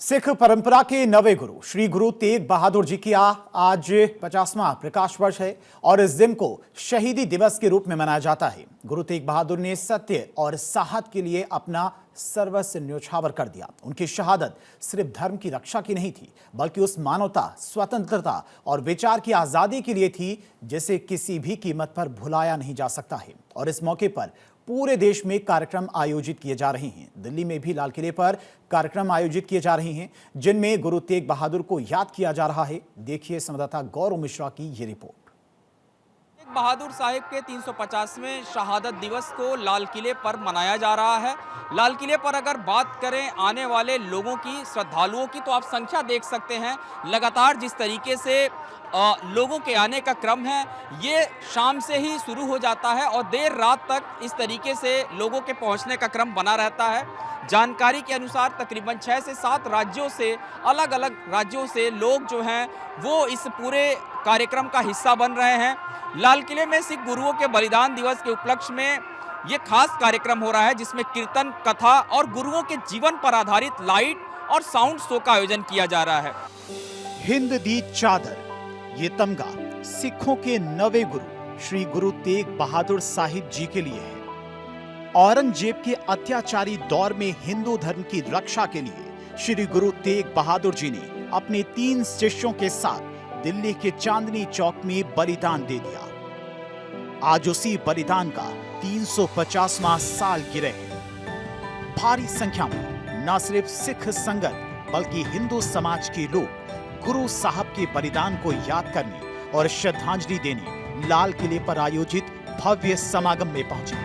सिख परंपरा के नवे गुरु श्री गुरु तेग बहादुर जी की आज 50वां प्रकाश वर्ष है और इस दिन को शहीदी दिवस के रूप में मनाया जाता है। गुरु तेग बहादुर ने सत्य और साहस के लिए अपना सर्वस्व न्योछावर कर दिया। उनकी शहादत सिर्फ धर्म की रक्षा की नहीं थी, बल्कि उस मानवता, स्वतंत्रता और विचार की आजादी के लिए थी जिसे किसी भी कीमत पर भुलाया नहीं जा सकता है। और इस मौके पर पूरे देश में कार्यक्रम आयोजित किए जा रहे हैं। दिल्ली में भी लाल किले पर कार्यक्रम आयोजित किए जा रहे हैं, जिनमें गुरु तेग बहादुर को याद किया जा रहा है। देखिए संवाददाता गौरव मिश्रा की ये रिपोर्ट। तेग बहादुर साहिब के 350वें शहादत दिवस को लाल किले पर मनाया जा रहा है। लाल किले पर अगर बात करें आने वाले लोगों की, श्रद्धालुओं की, तो आप संख्या देख सकते हैं। लगातार जिस तरीके से लोगों के आने का क्रम है, ये शाम से ही शुरू हो जाता है और देर रात तक इस तरीके से लोगों के पहुंचने का क्रम बना रहता है। जानकारी के अनुसार तकरीबन 6 से 7 राज्यों से, अलग अलग राज्यों से लोग जो हैं वो इस पूरे कार्यक्रम का हिस्सा बन रहे हैं। लाल किले में सिख गुरुओं के बलिदान दिवस के उपलक्ष्य में ये खास कार्यक्रम हो रहा है, जिसमें कीर्तन, कथा और गुरुओं के जीवन पर आधारित लाइट और साउंड शो का आयोजन किया जा रहा है। हिंद दी चादर, ये तमगा सिखों के नवे गुरु श्री गुरु तेग बहादुर साहिब जी के लिए है। औरंगजेब के अत्याचारी दौर में हिंदू धर्म की रक्षा के लिए श्री गुरु तेग बहादुर जी ने अपने 3 शिष्यों के साथ दिल्ली के चांदनी चौक में बलिदान दे दिया। आज उसी बलिदान का 350वां साल गिरे है। भारी संख्या में न सिर्फ सिख संगत बल्कि हिंदू समाज के लोग गुरु साहब के बलिदान को याद करने और श्रद्धांजलि देने लाल किले पर आयोजित भव्य समागम में पहुंचे।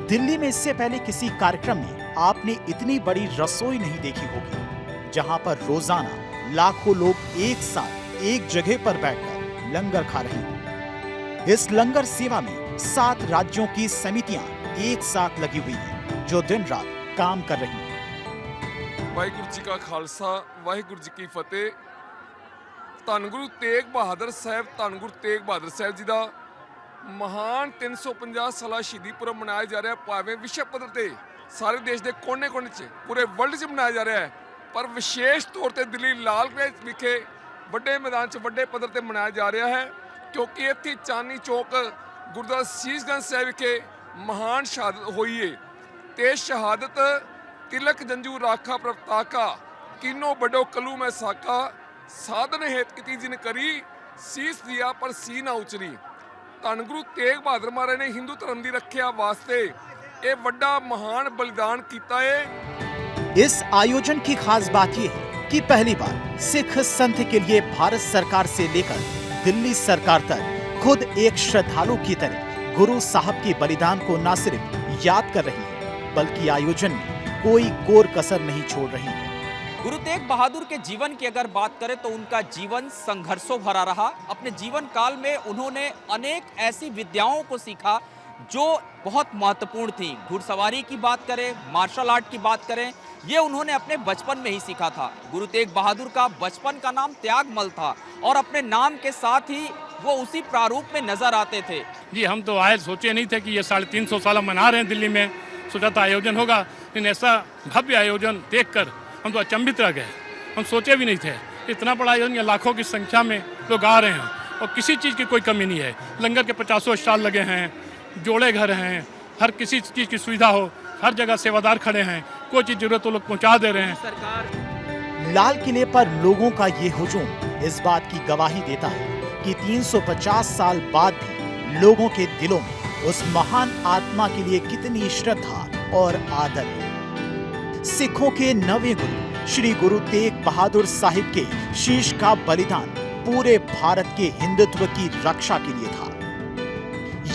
दिल्ली में इससे पहले किसी कार्यक्रम में आपने इतनी बड़ी रसोई नहीं देखी होगी, जहां पर रोजाना लाखों लोग एक साथ एक जगह पर बैठकर लंगर खा रहे हैं। इस लंगर सेवा में 7 राज्यों की समितियां एक साथ लगी हुई हैं, जो दिन रात काम कर रही हैं। वाहिगुरु जी का खालसा, वाहिगुरु जी की फतेह। धन गुरु तेग बहादुर साहब, धन गुरु तेग बहादुर साहब जी का महान 350 साला शहीदी पुरब मनाया जा रहा है। भावें विश्व पद्धर ते सारे देश के कोने-कोने च, पूरे वर्ल्ड च मनाया जा रहा है, पर विशेष तौर पर दिल्ली लाल किले विखे बड़े मैदान च बड़े पद्धर ते मनाया जा रहा है, क्योंकि इत्थे चांदनी चौक गुरुद्वारा शीशगंज साहिब विखे महान शहादत हुई है। ते शहादत तिलक जंजू राखा प्रताका, किनो बड़ो कलू में साका, साधन हेत की जिन करी, शीस दिया पर सी ना उचरी। धन गुरु तेग बहादुर महाराज ने हिंदू धर्म की रक्षा वास्ते ये बड़ा महान बलिदान किया है। इस आयोजन की खास बात यह है कि पहली बार सिख संत के लिए भारत सरकार से लेकर दिल्ली सरकार तक खुद एक श्रद्धालु की तरह गुरु साहब के बलिदान को न सिर्फ याद कर रही है, बल्कि आयोजन में कोई कोर कसर नहीं छोड़ रही है। गुरु तेग बहादुर के जीवन की अगर बात करें तो उनका जीवन संघर्षों भरा रहा। अपने जीवन काल में उन्होंने अनेक ऐसी विद्याओं को सीखा जो बहुत महत्वपूर्ण थी। घुड़सवारी की बात करें, मार्शल आर्ट की बात करें, ये उन्होंने अपने बचपन में ही सीखा था। गुरु तेग बहादुर का बचपन का नाम त्यागमल था और अपने नाम के साथ ही वो उसी प्रारूप में नजर आते थे। जी, हम तो आए सोचे नहीं थे कि ये 350 साल मना रहे हैं दिल्ली में। सोचा था आयोजन होगा, लेकिन ऐसा भव्य आयोजन देखकर हम तो अचंभित रह गए। हम सोचे भी नहीं थे इतना बड़ा आयोजन, लाखों की संख्या में लोग आ रहे हैं और किसी चीज़ की कोई कमी नहीं है। लंगर के 50 स्टॉल लगे हैं, जोड़े घर हैं, हर किसी चीज़ की सुविधा हो, हर जगह सेवादार खड़े हैं, कोई चीज़ जरूरत तो लोग पहुँचा दे रहे हैं। सरकार लाल किले पर लोगों का ये हुजूम इस बात की गवाही देता है कि 350 साल बाद भी लोगों के दिलों में उस महान आत्मा के लिए कितनी श्रद्धा और आदर है। सिखों के नवे गुरु श्री गुरु तेग बहादुर साहिब के शीश का बलिदान पूरे भारत के हिंदुत्व की रक्षा के लिए था।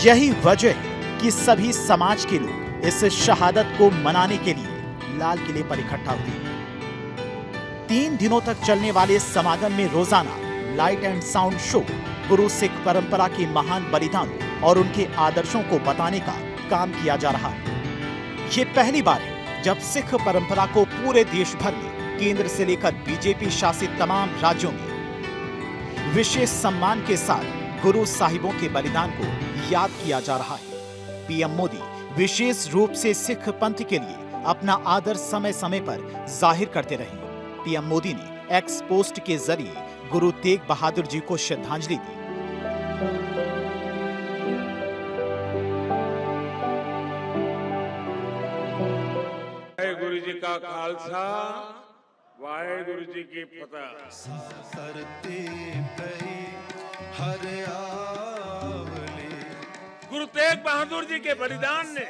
यही वजह है कि सभी समाज के लोग इस शहादत को मनाने के लिए लाल किले पर इकट्ठा हुए। 3 दिनों तक चलने वाले समागम में रोजाना लाइट एंड साउंड शो गुरु सिख परंपरा के महान बलिदान और उनके आदर्शों को बताने का काम किया जा रहा है। ये पहली बार है जब सिख परंपरा को पूरे देश भर में केंद्र से लेकर बीजेपी शासित तमाम राज्यों में विशेष सम्मान के साथ गुरु साहिबों के बलिदान को याद किया जा रहा है। पीएम मोदी विशेष रूप से सिख पंथ के लिए अपना आदर समय समय पर जाहिर करते रहे। पीएम मोदी ने एक्स पोस्ट के जरिए गुरु तेग बहादुर जी को श्रद्धांजलि दी। वाहेगुरु जी का खालसा, वाहेगुरु जी की फतह। गुरु तेग बहादुर जी के बलिदान ने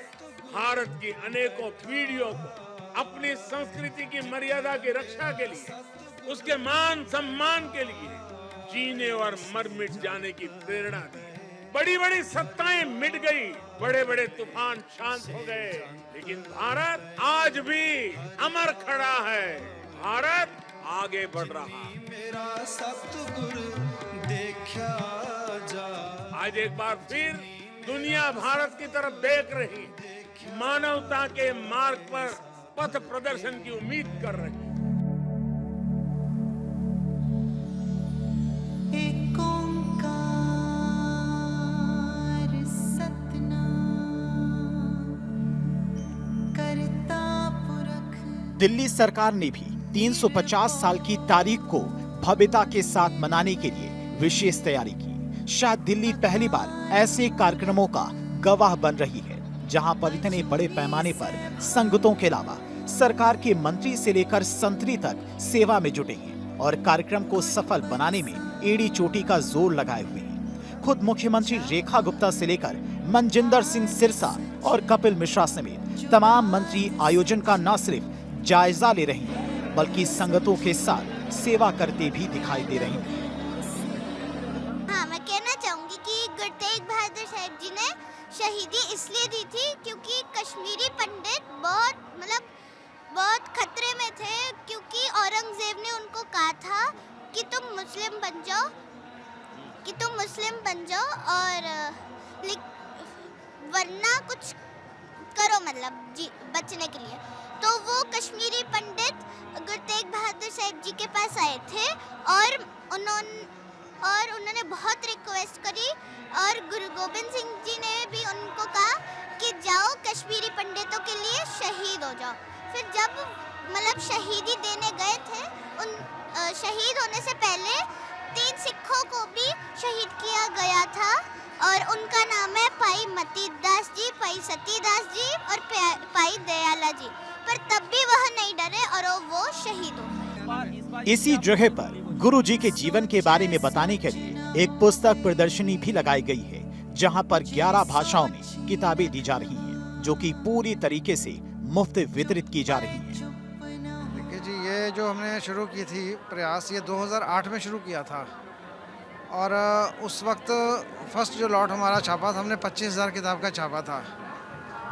भारत की अनेकों पीढ़ियों को अपनी संस्कृति की मर्यादा की रक्षा के लिए, उसके मान सम्मान के लिए जीने और मर मिट जाने की प्रेरणा दी। बड़ी बड़ी सत्ताएं मिट गई, बड़े बड़े तूफान शांत हो गए, लेकिन भारत आज भी अमर खड़ा है। भारत आगे बढ़ रहा है। आज एक बार फिर दुनिया भारत की तरफ देख रही, मानवता के मार्ग पर पथ प्रदर्शन की उम्मीद कर रही है। दिल्ली सरकार ने भी 350 साल की तारीख को भव्यता के साथ मनाने के लिए विशेष तैयारी की। शायद दिल्ली पहली बार ऐसे कार्यक्रमों का गवाह बन रही है जहां पर इतने बड़े पैमाने पर संगतों के अलावा सरकार के मंत्री से लेकर संतरी तक सेवा में जुटे हैं और कार्यक्रम को सफल बनाने में एड़ी चोटी का जोर लगाए हुए हैं। खुद मुख्यमंत्री रेखा गुप्ता से लेकर मनजिंदर सिंह सिरसा और कपिल मिश्रा समेत तमाम मंत्री आयोजन का न सिर्फ जायजा ले रहे हैं बल्कि संगतों के साथ सेवा करते भी दिखाई दे रहे हैं। हाँ, मैं कहना चाहूंगी कि गुरु तेग बहादुर साहब जी ने शहीदी इसलिए दी थी क्योंकि कश्मीरी पंडित बहुत खतरे में थे, क्योंकि औरंगजेब ने उनको कहा था कि तुम मुस्लिम बन जाओ और वरना कुछ करो, बचने के लिए। तो वो कश्मीरी पंडित गुरु तेग बहादुर साहब जी के पास आए थे और उन्होंने बहुत रिक्वेस्ट करी और गुरु गोबिंद सिंह जी ने भी उनको कहा कि जाओ कश्मीरी पंडितों के लिए शहीद हो जाओ। फिर जब शहीदी देने गए थे, शहीद होने से पहले 3 सिखों को भी शहीद किया गया था और उनका नाम है भाई मती दास जी, भाई सती दास जी और भाई दयाला जी। पर तब भी वह नहीं डरे और वो शहीद हो गए। इसी जगह पर गुरु जी के जीवन के बारे में बताने के लिए एक पुस्तक प्रदर्शनी भी लगाई गई है जहां पर 11 भाषाओं में किताबें दी जा रही हैं जो कि पूरी तरीके से मुफ्त वितरित की जा रही हैं। देखिए जी, ये जो हमने शुरू की थी प्रयास, ये 2008 में शुरू किया था और उस वक्त फर्स्ट जो लॉट हमारा छापा था, हमने 25,000 किताब का छापा था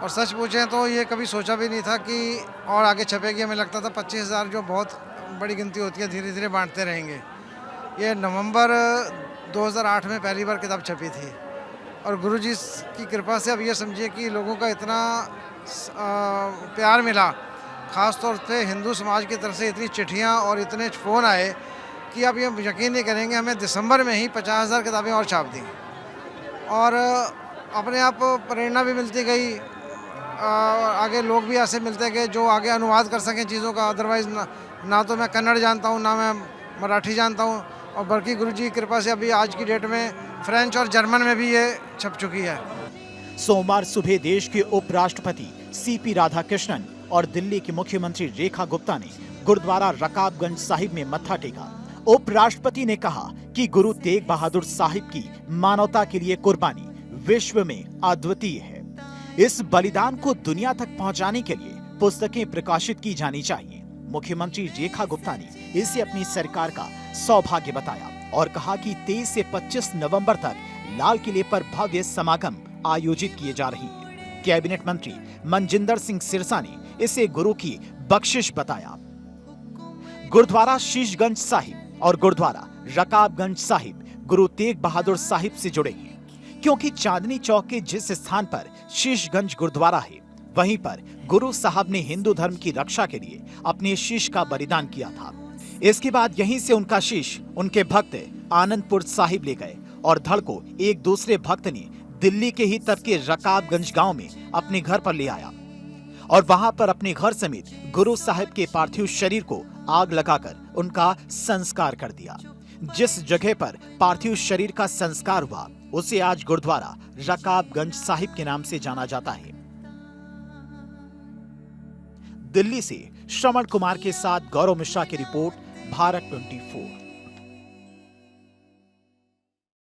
और सच पूछें तो ये कभी सोचा भी नहीं था कि और आगे छपेगी। हमें लगता था 25,000 जो बहुत बड़ी गिनती होती है, धीरे धीरे बांटते रहेंगे। ये नवंबर 2008 में पहली बार किताब छपी थी और गुरुजी की कृपा से अब ये समझिए कि लोगों का इतना प्यार मिला, ख़ास तौर पे हिंदू समाज की तरफ से इतनी चिट्ठियाँ और इतने फ़ोन आए कि आप ये यकीन नहीं करेंगे, हमें दिसंबर में ही 50,000 किताबें और छाप दी और अपने आप प्रेरणा भी मिलती गई। आगे लोग भी ऐसे मिलते गए जो आगे अनुवाद कर सकें चीज़ों का। अदरवाइज़ ना तो मैं कन्नड़ जानता हूँ, ना मैं मराठी जानता हूँ और बल्कि गुरुजी की कृपा से अभी आज की डेट में फ्रेंच और जर्मन में भी ये छप चुकी है। सोमवार सुबह देश के उपराष्ट्रपति सीपी राधाकृष्णन और दिल्ली की मुख्यमंत्री रेखा गुप्ता ने गुरुद्वारा रकाबगंज साहिब में मत्था टेका। उपराष्ट्रपति ने कहा कि गुरु तेग बहादुर साहिब की मानवता के लिए कुर्बानी विश्व में अद्वितीय है। इस बलिदान को दुनिया तक पहुंचाने के लिए पुस्तकें प्रकाशित की जानी चाहिए। मुख्यमंत्री रेखा गुप्ता ने इसे अपनी सरकार का सौभाग्य बताया और कहा कि 23 से 25 नवंबर तक लाल किले पर भव्य समागम आयोजित किए जा रही हैं। कैबिनेट मंत्री मनजिंदर सिंह सिरसा ने इसे गुरु की बख्शिश बताया। गुरुद्वारा शीशगंज साहिब और गुरुद्वारा रकाबगंज साहिब गुरु तेग बहादुर साहिब से जुड़े हैं, क्योंकि चांदनी चौक के जिस स्थान पर शीशगंज गुरुद्वारा है वहीं पर गुरु साहब ने हिंदू धर्म की रक्षा के लिए अपने शीश का बलिदान किया था। इसके बाद यहीं से उनका शीश उनके भक्त आनंदपुर साहिब ले गए और धड़ को एक दूसरे भक्त ने दिल्ली के ही तब के रकाबगंज गांव में अपने घर पर ले आया और वहां पर अपने घर समेत गुरु साहिब के पार्थिव शरीर को आग लगाकर उनका संस्कार कर दिया। जिस जगह पर पार्थिव शरीर का संस्कार हुआ उसे आज गुरुद्वारा रकाबगंज साहिब के नाम से जाना जाता है। दिल्ली से श्रवण कुमार के साथ गौरव मिश्रा की रिपोर्ट, भारत 24।